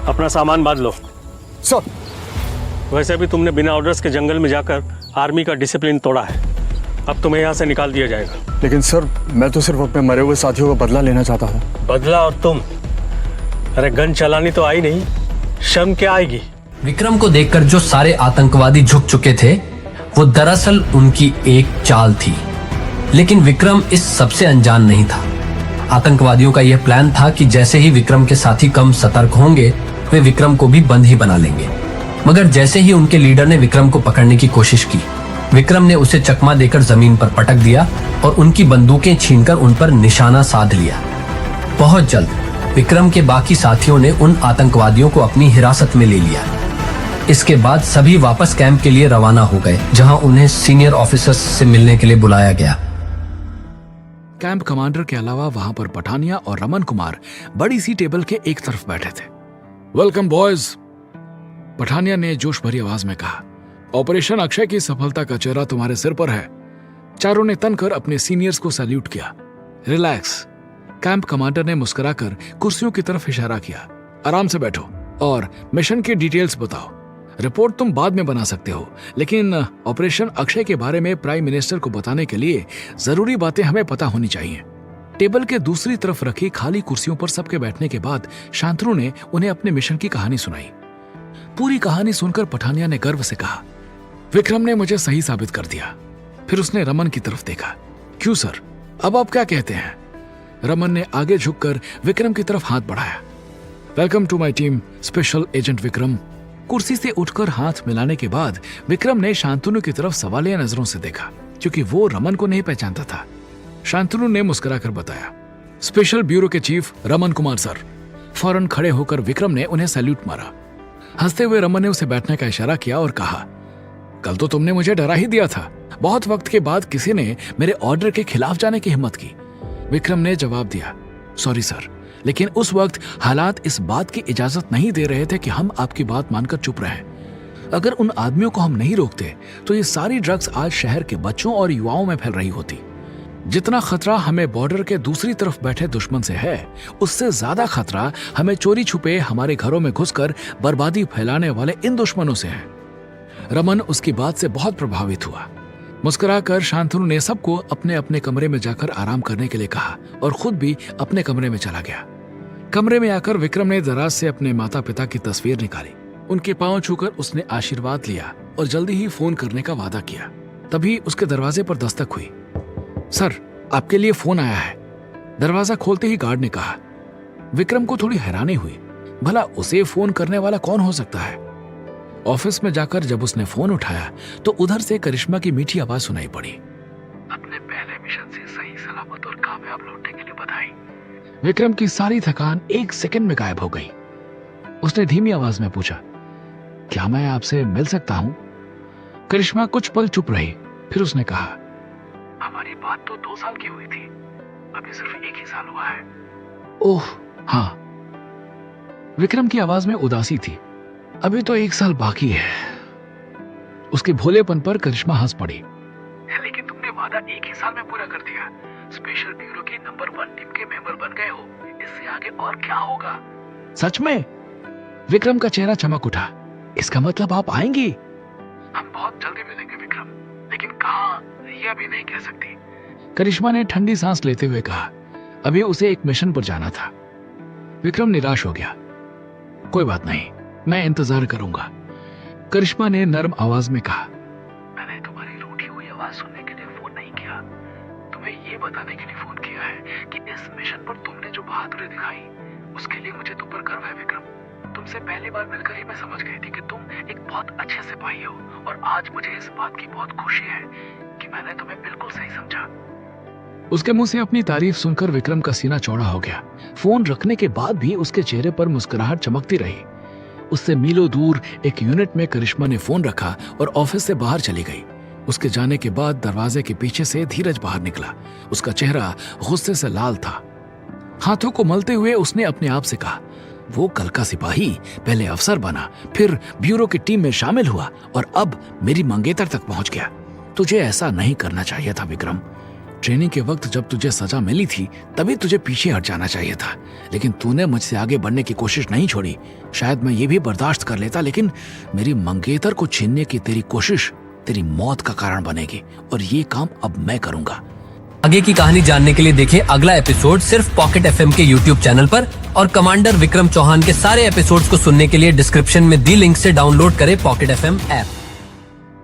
अपना सामान बांध लो। सर। वैसे भी तुमने बिना ऑर्डर्स के जंगल में जाकर आर्मी का डिसिप्लिन तोड़ा है। अब तुम्हें यहाँ से निकाल दिया जाएगा। लेकिन सर, मैं तो सिर्फ अपने मरे हुए साथियों का बदला लेना चाहता हूँ। बदला? और तुम? अरे गन चलानी तो आई नहीं, शर्म क्या आएगी? विक्रम को देखकर जो सारे आतंकवादी झुक चुके थे वो दरअसल उनकी एक चाल थी। लेकिन विक्रम इस सबसे अनजान नहीं था। आतंकवादियों का यह प्लान था कि जैसे ही विक्रम के साथी कम सतर्क होंगे वे विक्रम को भी बंदी बना लेंगे। मगर जैसे ही उनके लीडर ने विक्रम को पकड़ने की कोशिश की, विक्रम ने उसे चकमा देकर जमीन पर पटक दिया और उनकी बंदूकें छीनकर उन पर निशाना साध लिया। बहुत जल्द विक्रम के बाकी साथियों ने उन आतंकवादियों को अपनी हिरासत में ले लिया। इसके बाद सभी वापस कैंप के लिए रवाना हो गए, जहां उन्हें सीनियर ऑफिसर्स से मिलने के लिए बुलाया गया। कैंप कमांडर के अलावा वहां पर पठानिया और रमन कुमार बड़ी सी टेबल के एक तरफ बैठे थे। वेलकम बॉयज, पठानिया ने जोश भरी आवाज में कहा। ऑपरेशन अक्षय की सफलता का चेहरा तुम्हारे सिर पर है। चारों ने तनकर अपने सीनियर्स को सैल्यूट किया। रिलैक्स। कैंप कमांडर ने मुस्कुराकर कुर्सियों की तरफ इशारा किया। आराम से बैठो और मिशन की डिटेल्स बताओ। रिपोर्ट तुम बाद में बना सकते हो, लेकिन ऑपरेशन अक्षय के बारे में प्राइम मिनिस्टर को बताने के लिए जरूरी बातें हमें पता होनी चाहिए। टेबल के दूसरी तरफ रखी खाली कुर्सियों पर सबके बैठने के बाद शांतनु ने उन्हें अपने मिशन की कहानी सुनाई। पूरी कहानी सुनकर पठानिया ने गर्व से कहा, विक्रम ने मुझे सही साबित कर दिया। फिर उसने रमन की तरफ देखा। क्यों सर, अब आप क्या कहते हैं? रमन ने आगे झुककर विक्रम की तरफ हाथ बढ़ाया। Welcome to my team, special agent Vikram. कुर्सी से उठकर हाथ मिलाने के बाद विक्रम ने शांतनु की तरफ सवालिया नजरों से देखा, क्योंकि वो रमन को नहीं पहचानता था। शांतनु ने मुस्कुराकर बताया, स्पेशल ब्यूरो के चीफ रमन कुमार सर। फौरन खड़े होकर विक्रम ने उन्हें सैल्यूट मारा। हंसते हुए रमन ने उसे बैठने का इशारा किया और कहा, कल तो तुमने मुझे डरा ही दिया था। बहुत वक्त के बाद किसी ने मेरे ऑर्डर के खिलाफ जाने की हिम्मत की। विक्रम ने जवाब दिया, सॉरी सर, लेकिन उस वक्त हालात इस बात की इजाजत नहीं दे रहे थे कि हम आपकी बात मानकर चुप रहें। अगर उन आदमियों को हम नहीं रोकते तो ये सारी ड्रग्स आज शहर के बच्चों और युवाओं में फैल रही होती। जितना खतरा हमें बॉर्डर के दूसरी तरफ बैठे दुश्मन से है, उससे ज्यादा खतरा हमें चोरी छुपे हमारे घरों में घुसकर बर्बादी फैलाने वाले इन दुश्मनों से है। रमन उसकी बात से बहुत प्रभावित हुआ। मुस्कुराकर शांतनु ने सबको अपने अपने कमरे में जाकर आराम करने के लिए कहा और खुद भी अपने कमरे में चला गया। कमरे में आकर विक्रम ने दराज से अपने माता पिता की तस्वीर निकाली। उनके पांव छूकर उसने आशीर्वाद लिया और जल्दी ही फोन करने का वादा किया। तभी उसके दरवाजे पर दस्तक हुई। सर, आपके लिए फोन आया है। दरवाजा खोलते ही गार्ड ने कहा। विक्रम को थोड़ी हैरानी हुई, भला उसे फोन करने वाला कौन हो सकता है। ऑफिस में जाकर जब उसने फोन उठाया तो उधर से करिश्मा की मीठी आवाज सुनाई पड़ी। अपने पहले मिशन से सही सलामत और कामयाब लौटने के लिए बधाई। विक्रम की सारी थकान एक सेकंड में गायब हो गई। उसने धीमी आवाज में पूछा, क्या मैं आपसे मिल सकता हूं? करिश्मा कुछ पल चुप रही, फिर उसने कहा, हमारी बात तो 2 साल की हुई थी, अभी सिर्फ 1 ही साल हुआ है। ओह हाँ। विक्रम की आवाज में उदासी थी। अभी तो 1 साल बाकी है। उसके भोलेपन पर करिश्मा हंस पड़ी। लेकिन तुमने वादा 1 ही साल में पूरा कर दिया। स्पेशल ब्यूरो की नंबर 1 टीम के मेंबर बन गए हो। इससे आगे और क्या होगा? सच में? विक्रम का चेहरा चमक उठा। इसका मतलब आप आएंगी? हम बहुत जल्दी मिलेंगे विक्रम, लेकिन कहां ये अभी नहीं कह सकती। करिश्मा ने ठंडी सांस लेते हुए कहा। अभी उसे एक मिशन पर जाना था। विक्रम निराश हो गया। कोई बात नहीं, मैं इंतजार करूंगा। करिश्मा ने नरम आवाज में कहा, मैंने तुम्हारी रूठी हुई आवाज सुनने के लिए फोन नहीं किया, तुम्हें ये बताने के लिए फोन किया है कि इस मिशन पर तुमने जो बहादुरी दिखाई उसके लिए मुझे तुम पर गर्व है विक्रम। तुमसे पहली बार मिलकर ही मैं समझ गई थी कि तुम एक बहुत अच्छे सिपाही हो और आज मुझे इस बात की बहुत खुशी है कि मैंने तुम्हें बिल्कुल सही समझा। उसके मुंह से अपनी तारीफ सुनकर विक्रम का सीना चौड़ा हो गया। फोन रखने के बाद भी उसके चेहरे पर मुस्कुराहट चमकती रही। उससे मीलों दूर एक यूनिट में करिश्मा ने फोन रखा और ऑफिस से बाहर चली गई। उसके जाने के बाद दरवाजे के पीछे से धीरज बाहर निकला। उसका चेहरा गुस्से से लाल था। हाथों को मलते हुए उसने अपने आप से कहा, वो कल का सिपाही पहले अफसर बना, फिर ब्यूरो की टीम में शामिल हुआ और अब मेरी मंगेतर तक पहुंच गया। तुझे ऐसा नहीं करना चाहिए था विक्रम। ट्रेनिंग के वक्त जब तुझे सजा मिली थी तभी तुझे पीछे हट जाना चाहिए था, लेकिन तूने मुझसे आगे बढ़ने की कोशिश नहीं छोड़ी। शायद मैं ये भी बर्दाश्त कर लेता, लेकिन मेरी मंगेतर को छीनने की तेरी कोशिश तेरी मौत का कारण बनेगी, और ये काम अब मैं करूंगा। आगे की कहानी जानने के लिए देखें अगला एपिसोड सिर्फ पॉकेट एफएम के यूट्यूब चैनल पर, और कमांडर विक्रम चौहान के सारे एपिसोड्स को सुनने के लिए डिस्क्रिप्शन में दी लिंक से डाउनलोड करें पॉकेट एफएम ऐप।